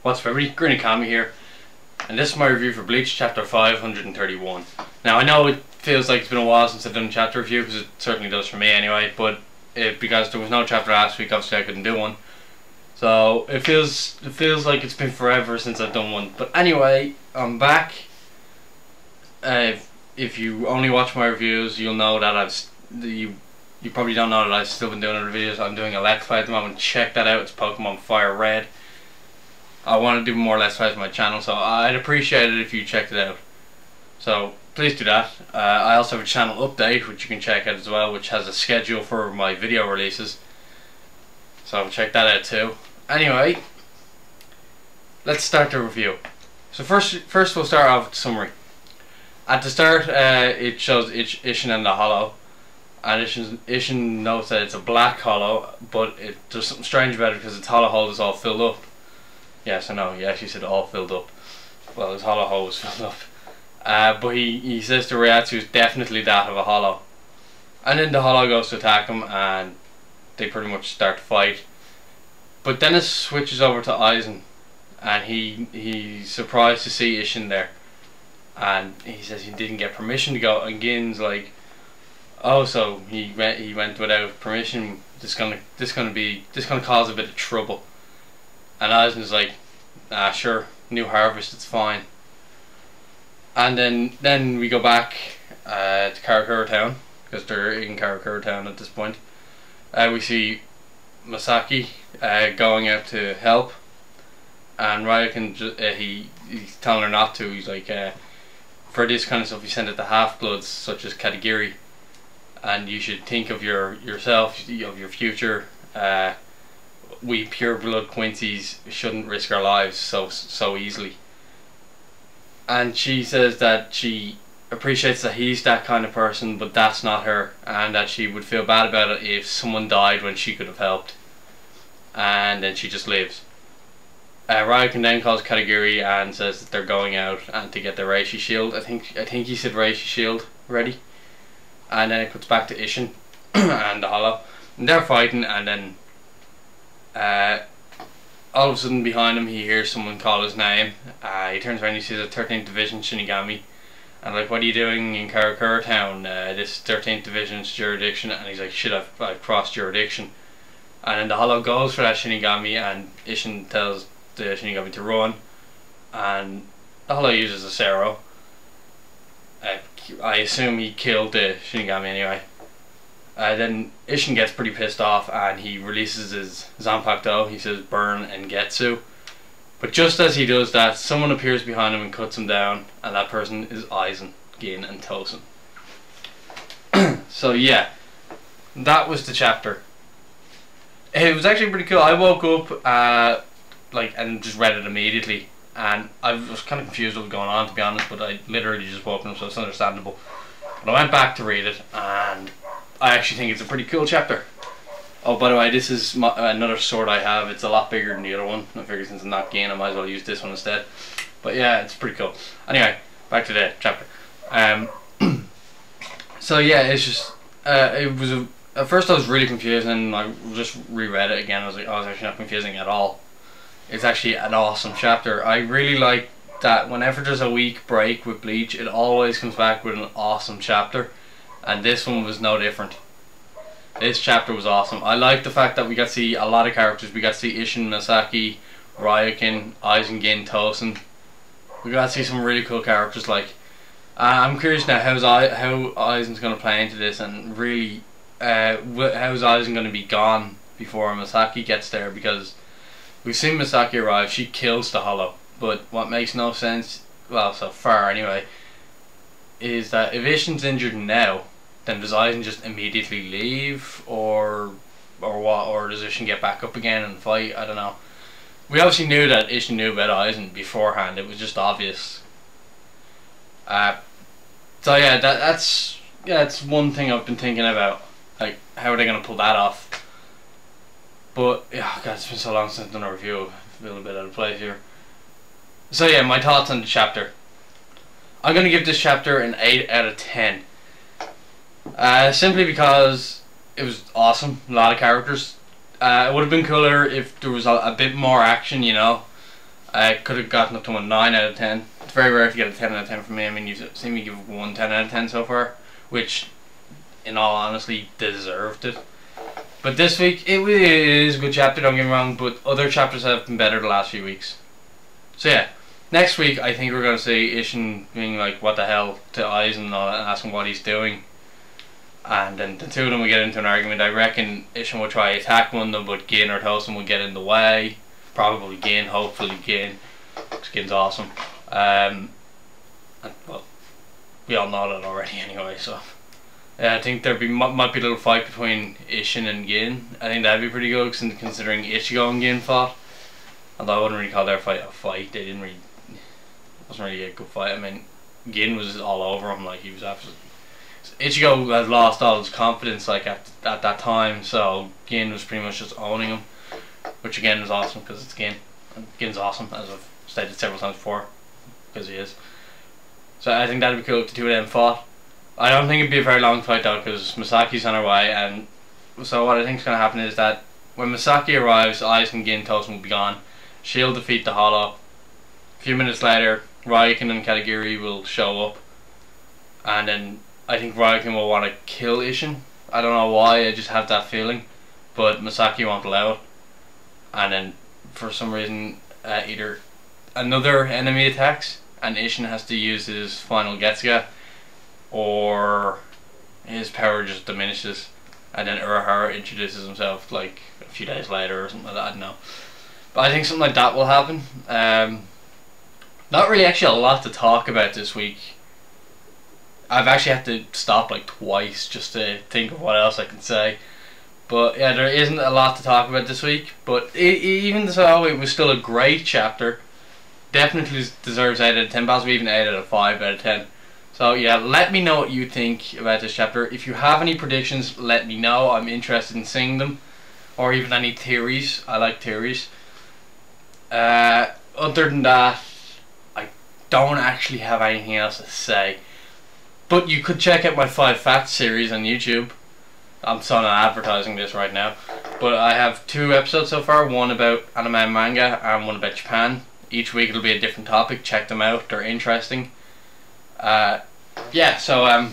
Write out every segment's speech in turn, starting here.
What's up everybody, Green Economy here, and this is my review for Bleach chapter 531. Now I know it feels like it's been a while since I've done a chapter review, because it certainly does for me anyway, but because there was no chapter last week, obviously I couldn't do one. So it feels like it's been forever since I've done one. But anyway, I'm back. If you only watch my reviews, you'll know that you probably don't know that I've still been doing other videos. I'm doing a Let's Play at the moment. Check that out. It's Pokemon Fire Red. I want to do more Let's Plays on my channel, so I'd appreciate it if you checked it out. So please do that. I also have a channel update which you can check out as well, which has a schedule for my video releases. So check that out too. Anyway, let's start the review. So first we'll start off with the summary. At the start, it shows Ishin and the Hollow, and Ishin notes that it's a black hollow, but there's something strange about it because its hollow hole is all filled up. Yes, I know, he actually said all filled up. Well, his hollow hole was filled up. But he says the reaction is definitely that of a hollow. And then the hollow goes to attack him, and they pretty much start to fight. But then it switches over to Aizen, and he's surprised to see Ishin there. And he says he didn't get permission to go, and Gin's like, oh, so he went without permission. This gonna cause a bit of trouble. And Aizen's like, ah, sure, new harvest, it's fine. And then we go back to Karakura Town, because they're in Karakura Town at this point. We see Masaki going out to help, and Ryokan he's telling her not to. He's like, for this kind of stuff, you send it to half-bloods such as Katagiri, and you should think of yourself, of your future. We pure blood Quincy's shouldn't risk our lives so easily. And she says that she appreciates that he's that kind of person, but that's not her, and that she would feel bad about it if someone died when she could have helped. And then she just leaves. Ryokan then calls Katagiri and says that they're going out and to get the Reishi shield. I think he said Reishi shield ready. And then it cuts back to Ishin and the Hollow, and they're fighting, and then all of a sudden behind him he hears someone call his name. He turns around and he sees a 13th Division Shinigami, and like, what are you doing in Karakura Town? This 13th Division's jurisdiction. And he's like, shit, I've crossed jurisdiction. And then the Hollow goes for that Shinigami, and Ishin tells the Shinigami to run, and the Hollow uses a Zero. I assume he killed the Shinigami anyway. Then Ishin gets pretty pissed off, and he releases his Zanpakuto. He says burn and Getsu. But just as he does that, someone appears behind him and cuts him down, and that person is Aizen, Gin and Tosen. So yeah, that was the chapter. It was actually pretty cool. I woke up and just read it immediately, and I was kind of confused what was going on, to be honest, but I literally just woke up, so it's understandable. But I went back to read it, and I actually think it's a pretty cool chapter. Oh, by the way, this is another sword I have. It's a lot bigger than the other one. I figured since I'm not Gain, I might as well use this one instead. But yeah, it's pretty cool. Anyway, back to the chapter. So yeah, it's just it was at first I was really confused, and I just reread it again. I was like, oh, it's actually not confusing at all. It's actually an awesome chapter. I really like that whenever there's a week break with Bleach, it always comes back with an awesome chapter. And this one was no different. This chapter was awesome. I like the fact that we got to see a lot of characters. We got to see Ishin, Masaki, Ryokan, Aizen, Gin, Tosen. We got to see some really cool characters. Like, I'm curious now how Aizen's going to play into this, and really how's Aizen going to be gone before Masaki gets there, because we've seen Masaki arrive. She kills the Hollow, but what makes no sense, well, so far anyway, is that if Ishin's injured now, then does Aizen just immediately leave, or what? Or does Ishin get back up again and fight? I don't know. We obviously knew that Ishin knew about Aizen beforehand. It was just obvious. So yeah, that's one thing I've been thinking about. Like, how are they gonna pull that off? But yeah, God, it's been so long since I've done a review. I feel a bit out of place here. So yeah, my thoughts on the chapter. I'm going to give this chapter an 8 out of 10. Simply because it was awesome. A lot of characters. It would have been cooler if there was a bit more action, you know. I could have gotten up to a 9 out of 10. It's very rare to get a 10 out of 10 from me. I mean, you've seen me give one 10 out of 10 so far, which, in all honesty, deserved it. But this week, it is a good chapter, don't get me wrong, but other chapters have been better the last few weeks. So yeah, next week I think we're going to see Ishin being like, what the hell, to Aizen and all that, and asking what he's doing. And then the two of them will get into an argument. I reckon Ishin will try to attack one of them, but Gin or Tosin will get in the way. Probably Gin, hopefully Gin, because Gin's awesome. And, well, we all know that already anyway, so... I think there might be a little fight between Ishin and Gin. I think that'd be pretty good, considering Ichigo and Gin fought. Although I wouldn't really call their fight a fight. They didn't really... It wasn't really a good fight. I mean, Gin was all over him, like, he was absolutely... Ichigo had lost all his confidence, like, at that time, so Gin was pretty much just owning him. Which, again, is awesome, because it's Gin. And Gin's awesome, as I've stated several times before. Because he is. So I think that'd be cool if the two of them fought. I don't think it'd be a very long fight though, because Masaki's on her way, and so what I think is going to happen is that when Masaki arrives, Aizen, Gin, Tosin will be gone. She'll defeat the Hollow. A few minutes later, Ryukin and Katagiri will show up, and then I think Ryukin will want to kill Ishin. I don't know why, I just have that feeling, but Masaki won't allow it. And then for some reason, either another enemy attacks, and Ishin has to use his final Getsuga, or his power just diminishes, and then Urahara introduces himself like a few days later or something like that, I don't know. But I think something like that will happen. Not really actually a lot to talk about this week. I've actually had to stop like twice just to think of what else I can say. But yeah, there isn't a lot to talk about this week, but even so, it was still a great chapter. Definitely deserves 8 out of 10, possibly even 8 out of 5 out of 10. So yeah, let me know what you think about this chapter. If you have any predictions, let me know. I'm interested in seeing them. Or even any theories. I like theories. Other than that, I don't actually have anything else to say. But you could check out my 5 Facts series on YouTube. I'm still not advertising this right now. But I have 2 episodes so far. One about anime and manga, and one about Japan. Each week it'll be a different topic. Check them out. They're interesting. Yeah, so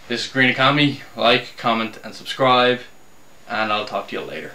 this is Green Economy. Like, comment and subscribe, and I'll talk to you later.